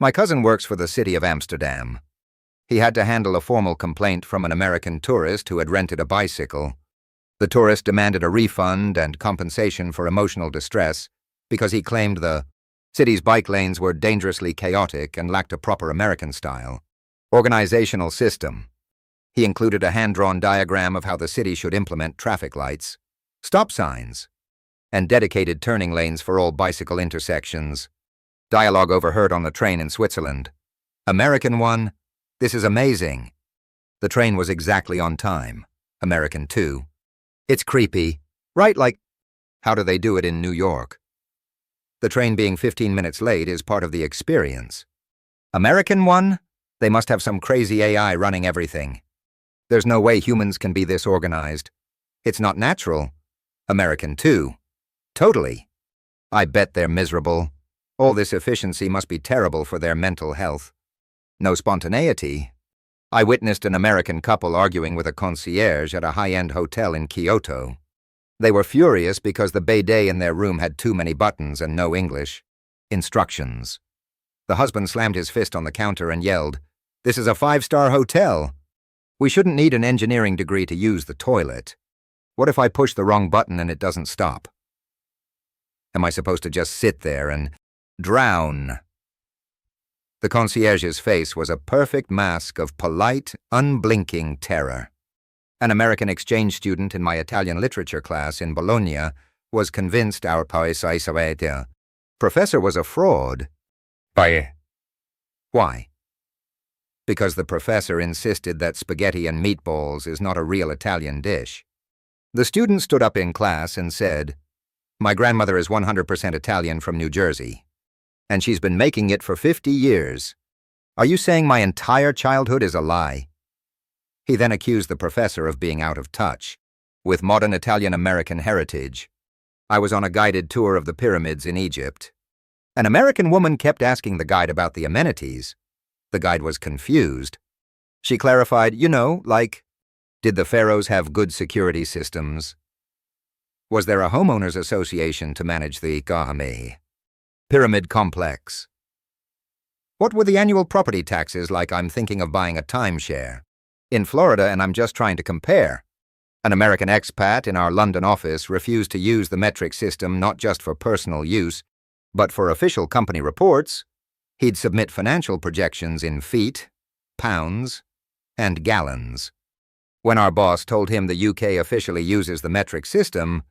My cousin works for the city of Amsterdam. He had to handle a formal complaint from an American tourist who had rented a bicycle. The tourist demanded a refund and compensation for emotional distress because he claimed the city's bike lanes were dangerously chaotic and lacked a proper American style organizational system. He included a hand-drawn diagram of how the city should implement traffic lights, stop signs, and dedicated turning lanes for all bicycle intersections. Dialogue overheard on the train in Switzerland. American 1, this is amazing. The train was exactly on time. American 2, it's creepy, right? Like, how do they do it in New York? The train being 15 minutes late is part of the experience. American 1, they must have some crazy AI running everything. There's no way humans can be this organized. It's not natural. American 2, totally. I bet they're miserable. All this efficiency must be terrible for their mental health. No spontaneity. I witnessed an American couple arguing with a concierge at a high-end hotel in Kyoto. They were furious because the bidet in their room had too many buttons and no English instructions. The husband slammed his fist on the counter and yelled, "This is a 5-star hotel. We shouldn't need an engineering degree to use the toilet. What if I push the wrong button and it doesn't stop? Am I supposed to just sit there and drown?" The concierge's face was a perfect mask of polite, unblinking terror. An American exchange student in my Italian literature class in Bologna was convinced our professor was a fraud. Why? Because the professor insisted that spaghetti and meatballs is not a real Italian dish. The student stood up in class and said, "My grandmother is 100% Italian from New Jersey, and she's been making it for 50 years. Are you saying my entire childhood is a lie?" He then accused the professor of being out of touch with modern Italian-American heritage. I was on a guided tour of the pyramids in Egypt. An American woman kept asking the guide about the amenities. The guide was confused. She clarified, like, did the pharaohs have good security systems? Was there a homeowners association to manage the pyramid complex? What were the annual property taxes like? I'm thinking of buying a timeshare in Florida, and I'm just trying to compare. An American expat in our London office refused to use the metric system not just for personal use, but for official company reports. He'd submit financial projections in feet, pounds, and gallons. When our boss told him the UK officially uses the metric system,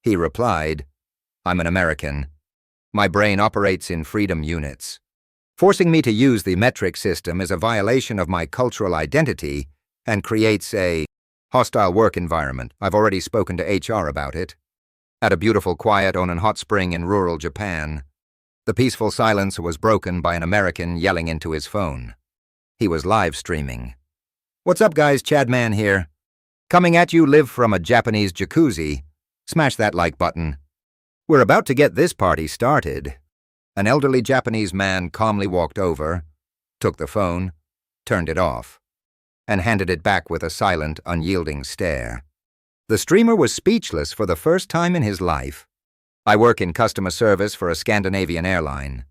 he replied, "I'm an American. My brain operates in freedom units. Forcing me to use the metric system is a violation of my cultural identity and creates a hostile work environment. I've already spoken to HR about it." At a beautiful, quiet Onan hot spring in rural Japan, the peaceful silence was broken by an American yelling into his phone. He was live streaming. "What's up, guys? Chad Man here. Coming at you live from a Japanese jacuzzi. Smash that like button. We're about to get this party started." An elderly Japanese man calmly walked over, took the phone, turned it off, and handed it back with a silent, unyielding stare. The streamer was speechless for the first time in his life. I work in customer service for a Scandinavian airline.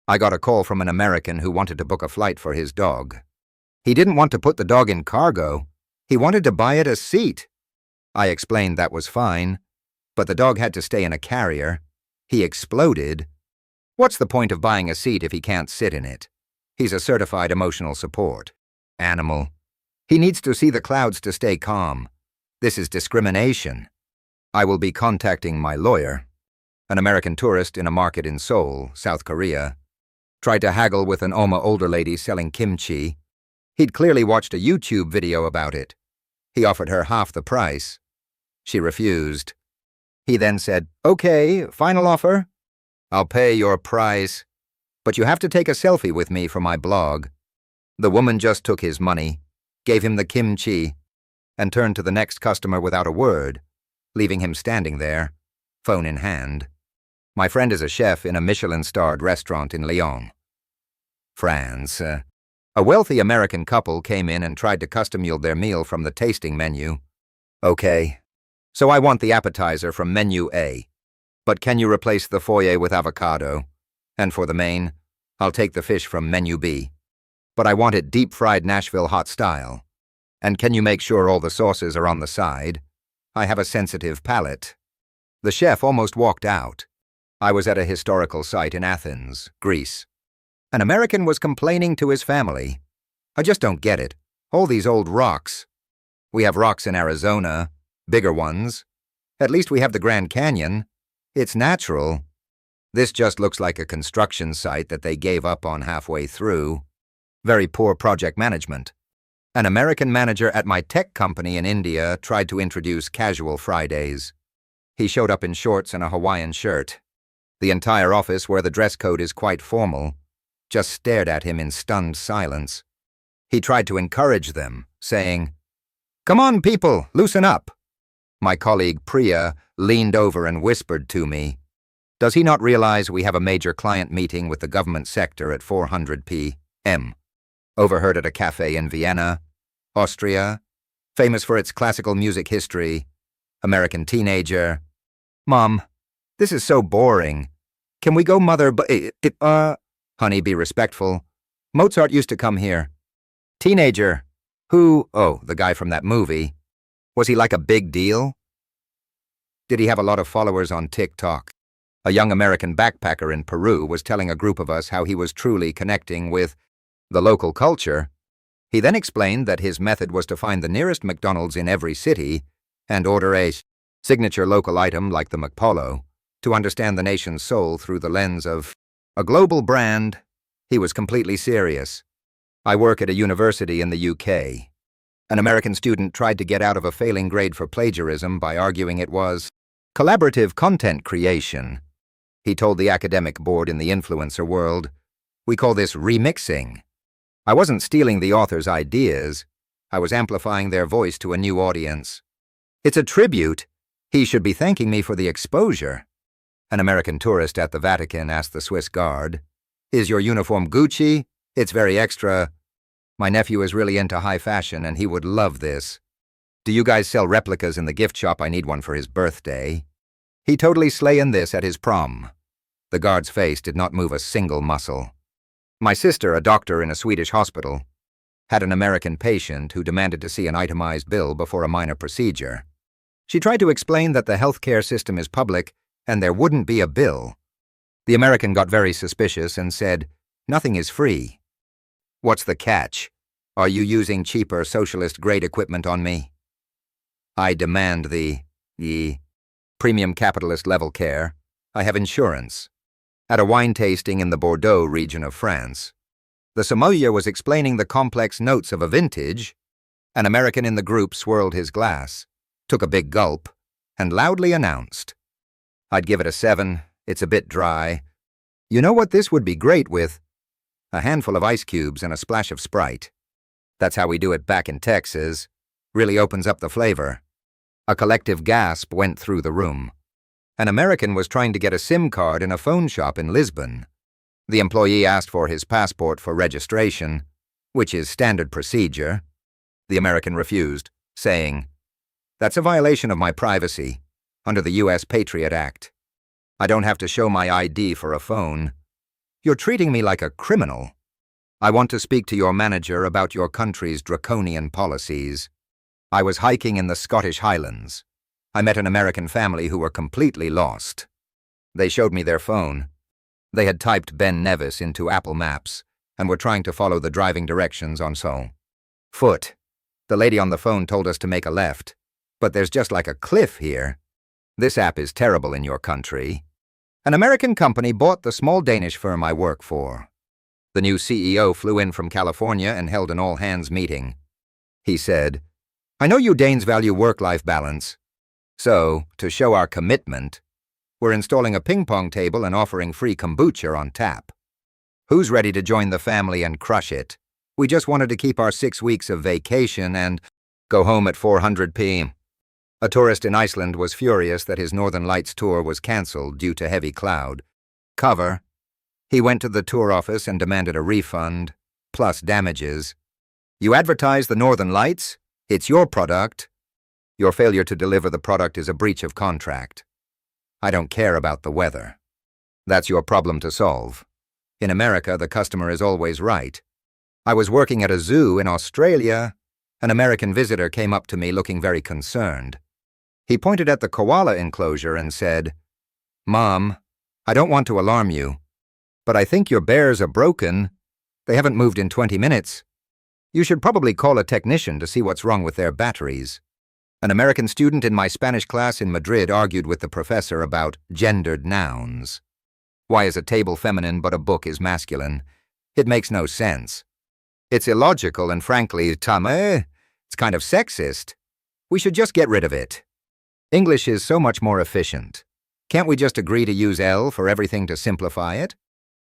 I got a call from an American who wanted to book a flight for his dog. He didn't want to put the dog in cargo. He wanted to buy it a seat. I explained that was fine, but the dog had to stay in a carrier. He exploded. "What's the point of buying a seat if he can't sit in it? He's a certified emotional support animal. He needs to see the clouds to stay calm. This is discrimination. I will be contacting my lawyer." An American tourist in a market in Seoul, South Korea, tried to haggle with an older lady selling kimchi. He'd clearly watched a YouTube video about it. He offered her half the price. She refused. He then said, "Okay, final offer. I'll pay your price, but you have to take a selfie with me for my blog." The woman just took his money, gave him the kimchi, and turned to the next customer without a word, leaving him standing there, phone in hand. My friend is a chef in a Michelin-starred restaurant in Lyon, France. A wealthy American couple came in and tried to custom-yield their meal from the tasting menu. "Okay, so I want the appetizer from menu A. But can you replace the foyer with avocado? And for the main, I'll take the fish from menu B. But I want it deep-fried Nashville hot style. And can you make sure all the sauces are on the side? I have a sensitive palate. The chef almost walked out. I was at a historical site in Athens, Greece. An American was complaining to his family. I just don't get it. All these old rocks. We have rocks in Arizona, bigger ones. At least we have the Grand Canyon. It's natural. This just looks like a construction site that they gave up on halfway through. Very poor project management. An American manager at my tech company in India tried to introduce casual Fridays. He showed up in shorts and a Hawaiian shirt. The entire office, where the dress code is quite formal, just stared at him in stunned silence. He tried to encourage them, saying, "Come on, people, loosen up." My colleague Priya leaned over and whispered to me, "Does he not realize we have a major client meeting with the government sector at 400 p.m.? Overheard at a cafe in Vienna, Austria, famous for its classical music history, American teenager. Mom, this is so boring. Can we go mother Honey, be respectful. Mozart used to come here. Teenager. Who? Oh, the guy from that movie. Was he like a big deal? Did he have a lot of followers on TikTok? A young American backpacker in Peru was telling a group of us how he was truly connecting with the local culture. He then explained that his method was to find the nearest McDonald's in every city and order a signature local item like the McPolo to understand the nation's soul through the lens of a global brand. He was completely serious. I work at a university in the UK. An American student tried to get out of a failing grade for plagiarism by arguing it was collaborative content creation. He told the academic board in the influencer world, "We call this remixing." I wasn't stealing the author's ideas. I was amplifying their voice to a new audience. It's a tribute. He should be thanking me for the exposure. An American tourist at the Vatican asked the Swiss guard, "Is your uniform Gucci? It's very extra." My nephew is really into high fashion and he would love this. "Do you guys sell replicas in the gift shop? I need one for his birthday." He totally slayin' this at his prom. The guard's face did not move a single muscle. My sister, a doctor in a Swedish hospital, had an American patient who demanded to see an itemized bill before a minor procedure. She tried to explain that the healthcare system is public and there wouldn't be a bill. The American got very suspicious and said, "Nothing is free." "What's the catch? Are you using cheaper socialist-grade equipment on me?" "I demand the premium capitalist-level care. I have insurance." At a wine tasting in the Bordeaux region of France, the sommelier was explaining the complex notes of a vintage. An American in the group swirled his glass, took a big gulp, and loudly announced, "I'd give it a 7. It's a bit dry. You know what this would be great with? A handful of ice cubes and a splash of Sprite. That's how we do it back in Texas. Really opens up the flavor." A collective gasp went through the room. An American was trying to get a SIM card in a phone shop in Lisbon. The employee asked for his passport for registration, which is standard procedure. The American refused, saying, "That's a violation of my privacy, under the U.S. Patriot Act. I don't have to show my ID for a phone. You're treating me like a criminal. I want to speak to your manager about your country's draconian policies." I was hiking in the Scottish Highlands. I met an American family who were completely lost. They showed me their phone. They had typed Ben Nevis into Apple Maps and were trying to follow the driving directions on foot. The lady on the phone told us to make a left, but there's just like a cliff here. This app is terrible in your country. An American company bought the small Danish firm I work for. The new CEO flew in from California and held an all-hands meeting. He said, "I know you Danes value work-life balance. So, to show our commitment, we're installing a ping-pong table and offering free kombucha on tap. Who's ready to join the family and crush it? We just wanted to keep our 6 weeks of vacation and go home at 400 p.m. A tourist in Iceland was furious that his Northern Lights tour was cancelled due to heavy cloud cover. He went to the tour office and demanded a refund, plus damages. "You advertise the Northern Lights? It's your product. Your failure to deliver the product is a breach of contract. I don't care about the weather. That's your problem to solve. In America, the customer is always right. I was working at a zoo in Australia. An American visitor came up to me looking very concerned. He pointed at the koala enclosure and said, "Mom, I don't want to alarm you, but I think your bears are broken. They haven't moved in 20 minutes. You should probably call a technician to see what's wrong with their batteries." An American student in my Spanish class in Madrid argued with the professor about gendered nouns. Why is a table feminine but a book is masculine? It makes no sense. It's illogical and frankly, it's kind of sexist. We should just get rid of it. English is so much more efficient. Can't we just agree to use L for everything to simplify it?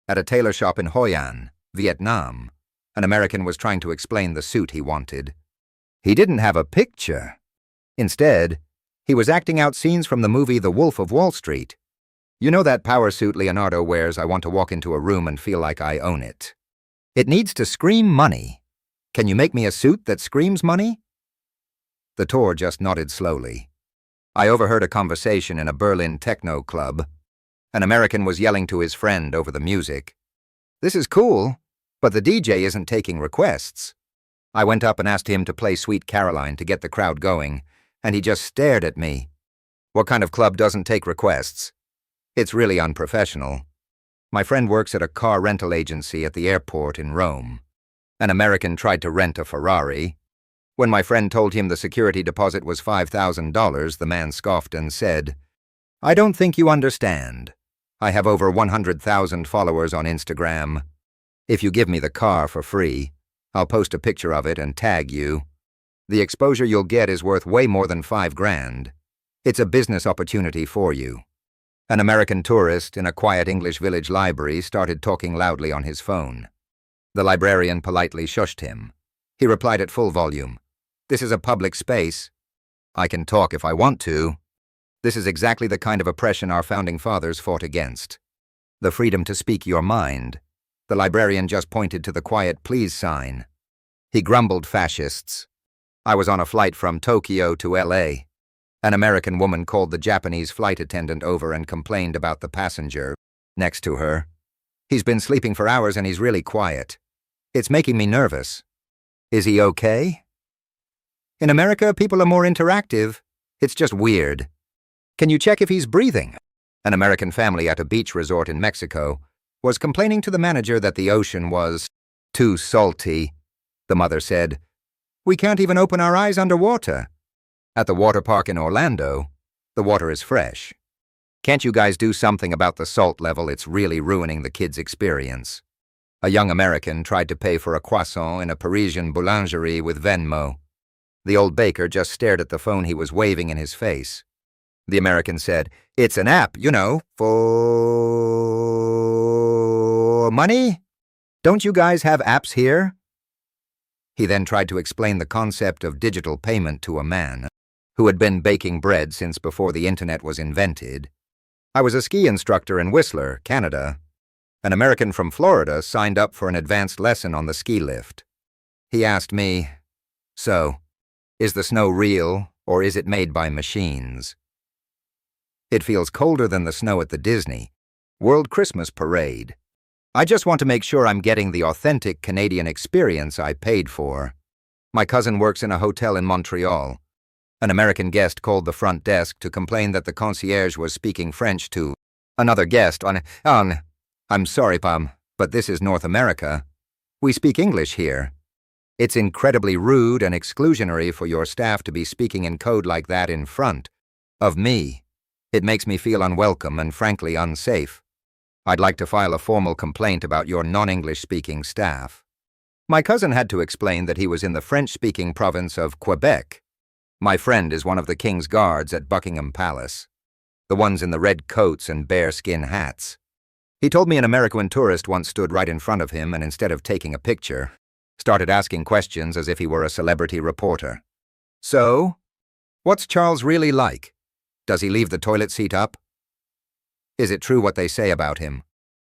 At a tailor shop in Hoi An, Vietnam, an American was trying to explain the suit he wanted. He didn't have a picture. Instead, he was acting out scenes from the movie The Wolf of Wall Street. You know that power suit Leonardo wears? I want to walk into a room and feel like I own it. It needs to scream money. Can you make me a suit that screams money? The tour just nodded slowly. I overheard a conversation in a Berlin techno club. An American was yelling to his friend over the music. "This is cool, but the DJ isn't taking requests." I went up and asked him to play Sweet Caroline to get the crowd going, and he just stared at me. What kind of club doesn't take requests? It's really unprofessional. My friend works at a car rental agency at the airport in Rome. An American tried to rent a Ferrari. When my friend told him the security deposit was $5,000, the man scoffed and said, "I don't think you understand. I have over 100,000 followers on Instagram. If you give me the car for free, I'll post a picture of it and tag you. The exposure you'll get is worth way more than $5,000. It's a business opportunity for you." An American tourist in a quiet English village library started talking loudly on his phone. The librarian politely shushed him. He replied at full volume, "This is a public space. I can talk if I want to." This is exactly the kind of oppression our founding fathers fought against. The freedom to speak your mind. The librarian just pointed to the quiet please sign. He grumbled, "Fascists." I was on a flight from Tokyo to LA. An American woman called the Japanese flight attendant over and complained about the passenger next to her. "He's been sleeping for hours and he's really quiet. It's making me nervous." "Is he okay?" In America, people are more interactive. It's just weird. "Can you check if he's breathing?" An American family at a beach resort in Mexico was complaining to the manager that the ocean was too salty. The mother said, "We can't even open our eyes underwater." At the water park in Orlando, the water is fresh. "Can't you guys do something about the salt level? It's really ruining the kids' experience." A young American tried to pay for a croissant in a Parisian boulangerie with Venmo. The old baker just stared at the phone he was waving in his face. The American said, "It's an app, for money? Don't you guys have apps here?" He then tried to explain the concept of digital payment to a man who had been baking bread since before the internet was invented. I was a ski instructor in Whistler, Canada. An American from Florida signed up for an advanced lesson on the ski lift. He asked me, "So, is the snow real or is it made by machines?" It feels colder than the snow at the Disney World Christmas Parade. I just want to make sure I'm getting the authentic Canadian experience I paid for. My cousin works in a hotel in Montreal. An American guest called the front desk to complain that the concierge was speaking French to another guest on, "I'm sorry, Pam, but this is North America. We speak English here. It's incredibly rude and exclusionary for your staff to be speaking in code like that in front of me. It makes me feel unwelcome and frankly unsafe. I'd like to file a formal complaint about your non-English speaking staff." My cousin had to explain that he was in the French-speaking province of Quebec. My friend is one of the King's Guards at Buckingham Palace, the ones in the red coats and bearskin hats. He told me an American tourist once stood right in front of him and instead of taking a picture, started asking questions as if he were a celebrity reporter. "So, what's Charles really like? Does he leave the toilet seat up? Is it true what they say about him?"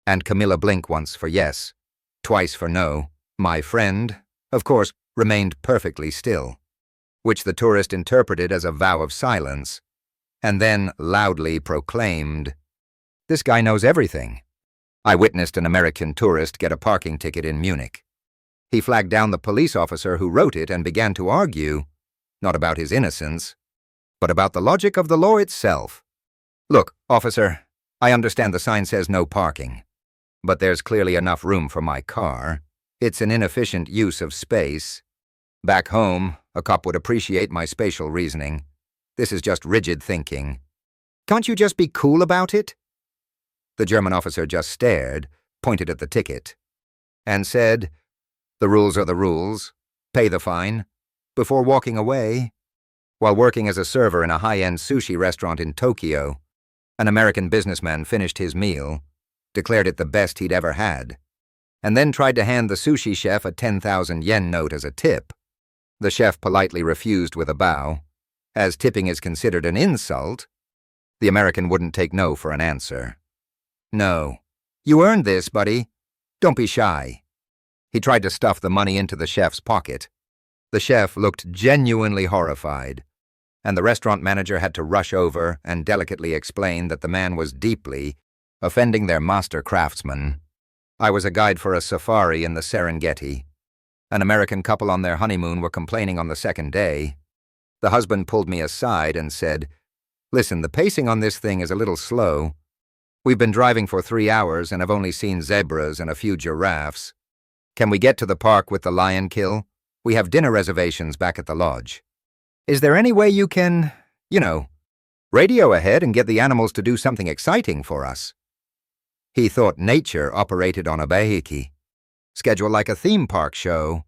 And Camilla blinked once for yes, twice for no. My friend, of course, remained perfectly still, which the tourist interpreted as a vow of silence, and then loudly proclaimed, "This guy knows everything." I witnessed an American tourist get a parking ticket in Munich. He flagged down the police officer who wrote it and began to argue, not about his innocence, but about the logic of the law itself. Look, officer, I understand the sign says no parking, but there's clearly enough room for my car. It's an inefficient use of space. Back home, a cop would appreciate my spatial reasoning. This is just rigid thinking. Can't you just be cool about it? The German officer just stared, pointed at the ticket, and said, "The rules are the rules. Pay the fine," before walking away. While working as a server in a high-end sushi restaurant in Tokyo, an American businessman finished his meal, declared it the best he'd ever had, and then tried to hand the sushi chef a 10,000 yen note as a tip. The chef politely refused with a bow. As tipping is considered an insult, the American wouldn't take no for an answer. "No. You earned this, buddy. Don't be shy." He tried to stuff the money into the chef's pocket. The chef looked genuinely horrified, and the restaurant manager had to rush over and delicately explain that the man was deeply offending their master craftsman. I was a guide for a safari in the Serengeti. An American couple on their honeymoon were complaining on the second day. The husband pulled me aside and said, "Listen, the pacing on this thing is a little slow. We've been driving for 3 hours and have only seen zebras and a few giraffes. Can we get to the park with the lion kill? We have dinner reservations back at the lodge. Is there any way you can, radio ahead and get the animals to do something exciting for us?" He thought nature operated on a bahiki. Schedule like a theme park show.